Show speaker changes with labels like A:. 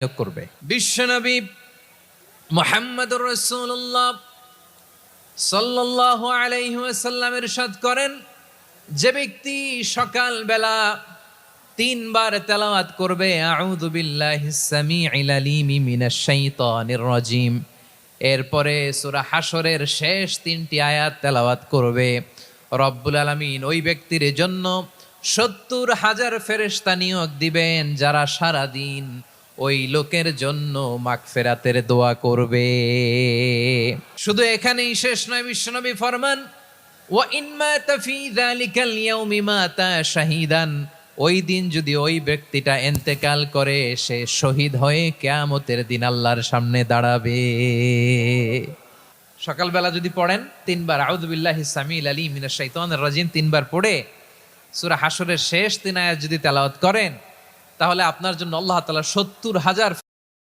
A: করবে। বিশ্বনবী মুহাম্মদুর রাসূলুল্লাহ সাল্লাল্লাহু আলাইহি ওয়াসাল্লাম ইরশাদ করেন, যে ব্যক্তি সকাল বেলা 3 বার তেলাওয়াত করবে আউযু বিল্লাহিস সামিউল আলিম মিনাশ শাইতানির রাজিম, এরপরে সূরা হাশরের শেষ 3টি আয়াত তেলাওয়াত করবে, রব্বুল আলামিন ওই ব্যক্তির জন্য 70,000 ফেরেশতা নিয়োগ দিবেন যারা সারা দিন ওই লোকের জন্য মাগফিরাতের দোয়া করবে। শুধু এখানেই শেষ নয়, বিশ্বনবী ফরমান ওয়া ইন মাতা ফি যালিকাল ইয়াউমি মাতা শাহিদান, ওই দিন যদি ওই ব্যক্তিটা ইন্তেকাল করে সে শহীদ হয়ে কিয়ামতের দিন আল্লাহর সামনে দাঁড়াবে। সকালবেলা যদি পড়েন 3 বার আউযু বিল্লাহিস সামিউল আলিম মিনাশ শাইতানির রাজিম 3 বার পড়ে সূরা হাশরের শেষ 3 আয়াত যদি তেলাওয়াত করেন, তাহলে আপনার জন্য আল্লাহ তাআলা 70,000